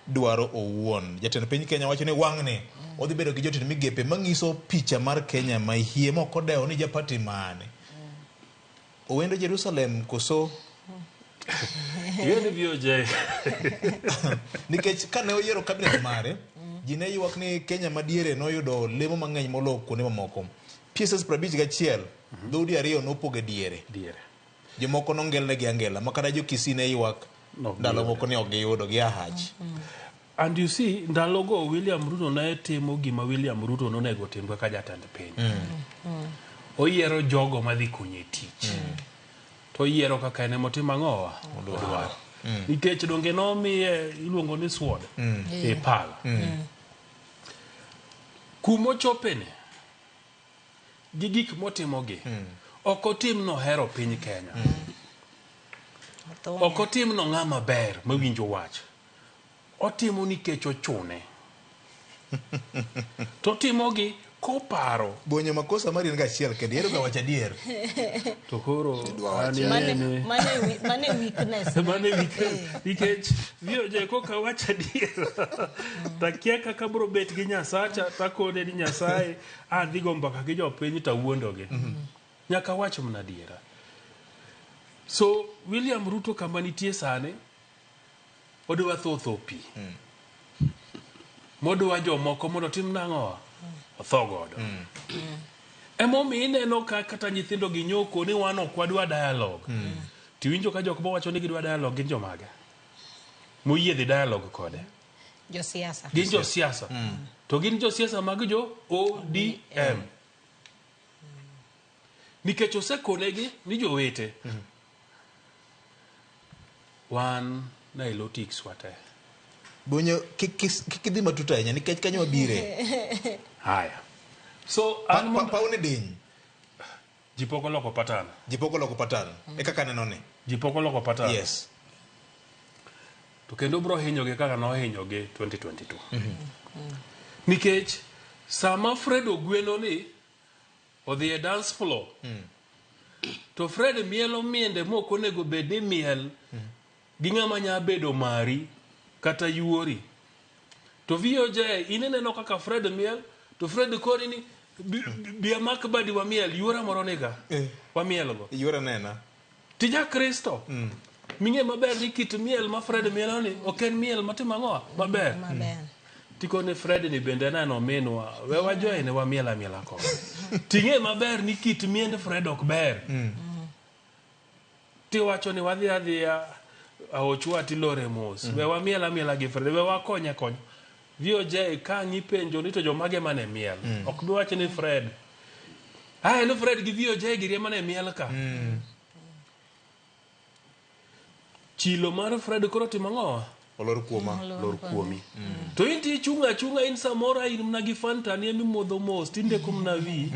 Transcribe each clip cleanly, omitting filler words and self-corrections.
dwaro owuon. Jatend piny Kenya wacho ni wang'ni odhi bedo gi jotend migepe manyiso picha mar Kenya ma hie moko deo ni japati mane. Owendo Jerusalem koso Yeni VOJ. nikech kane oyiero kabinet mare, ji ne ywak ni Kenya madiere noyudo lemo mang'eny molo kuonde mamoko. PSS 51 dhoudi ariyo nopoge diere. Jomoko nong'elne gi angela makata jo Kisii ne ywak ndalo moko ne ok giyudo gi ahach. And you see, ndalogo William Ruto ne timo gima William Ruto nonego tim kaka jatend piny. Oyiero jogo madhi kunye tich. To oyiero kaka ene motimo ang'owa odwaro. Nikech donge nomiye iluongo ni sword e pala. Kumo chopene gi gik motimogi ok otim nohero piny Kenya. Ok otim no ng'ama ber mawinjo wach. Otimo nikech ochune. To timogi koparo bonyo makosa mari nga achiel kendo yero ga wacha dier. To koro mane weakness. Mane weakness. Nikech VOJ koka wacha dier. Takia kaka bro bet gi Nyasacha takone ni Nyasaye adhi go mbaka gi jopiny tawuondoge. Nyaka wach mna diera. So William Ruto kama nitie sane odwa thotho pi. Modwa jomoko mondo tim nang'owa otho godo. Emomiyo ineno ka kata nyithindo gi nyoko ni wan ok wadwa dialogue. Tiwinjo ka jok mowacho ni gidwa dialogue gin jomage. Moyiedhi dialogue kode. Josiasa. Gin josiasa. To gin josiasa mag jo ODM. Nikech osekonegi ni jowete. Wan Nilotics wate. Bonyo kikidhi matuta ahinya nikech kanyo wabire. Haya. So paune diny. Jipoko loko patana. Jipoko loko patana. Eka kaneno ne. Jipoko loko patana. Yes. To kendo bro hinyoge kaka no hinyoge 2022. Nikech sama Fred Ogweno ni odhi e dance floor. To Fred mielo miende moko nego bede miel. Gi ng'ama nya bedo mari kata yuori. To VOJ ineneno kaka Fred miel to Fred koni ni bia makbadi wa miel yuora moro nega wa miel go yuora nena tija Kristo minge maber ni kit miel ma Fred mielo ni oken miel matimo ang'owa maber tiko ne Fred ni bende nano minwa we wajoine wa miela miela ko tinge maber ni kit miend Fred ok ber ti wacho ni wadhi adhiya aochwa tilore mos we wa miela miela gi Fred we wakonya konya VOJ ka ngipenjo ni to jomage mane miel ok bi wacho ni Fred no Fred gi VOJ gi mane miel ka chilo mar Fred koro timo ang'owa olor kuoma lor kuomi to inti chunga in samora in mna gi fanta ni mi modho mos tinde kumna wi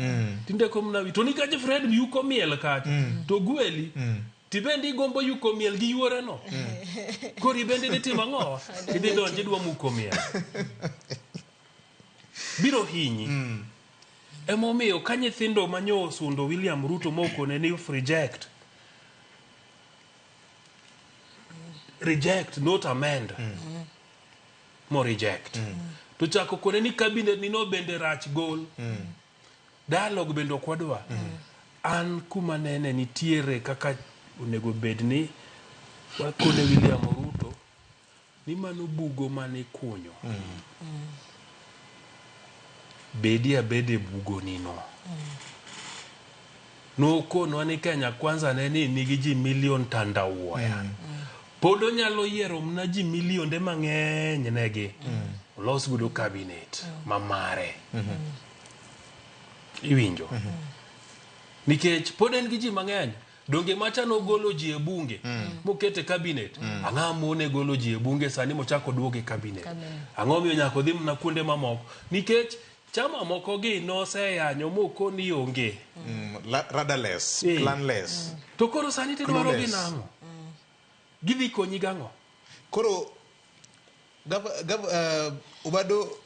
to ni kaje Fred yuko miel ka to gweli tibendi gombo yuko miel gi yuore no kori bende ni timo ang'owa idhi donje dwa muko miel biro hinyi emomiyo ka nyithindo manyo sundo William Ruto mokone ni reject not amend mo reject to chako kone ni cabinet ni no bende rach gol dialogue bende okwadwa an kuma nene nitiere kaka onego bedni wakone William Ruto ni mano bugo mane kunyo bedi abede bugo nino no kono ni Kenya kwanza neni nigi ji milion tandawuoya podo nyalo yiero mna ji milionde mang'eny negi los gudo cabinet mamare iwinjo nikech pod en gi ji mang'eny donge macha no golo ji e bunge mokete cabinet ang'a mone golo ji e bunge sani mochako duoge cabinet ang'o miyo nyako dhi mna kuonde mamoko nikech chama moko gi no seyanyo moko ni onge rudderless planless to koro sani tidwaro gi nang'o gidhi konyi gang'o koro Obado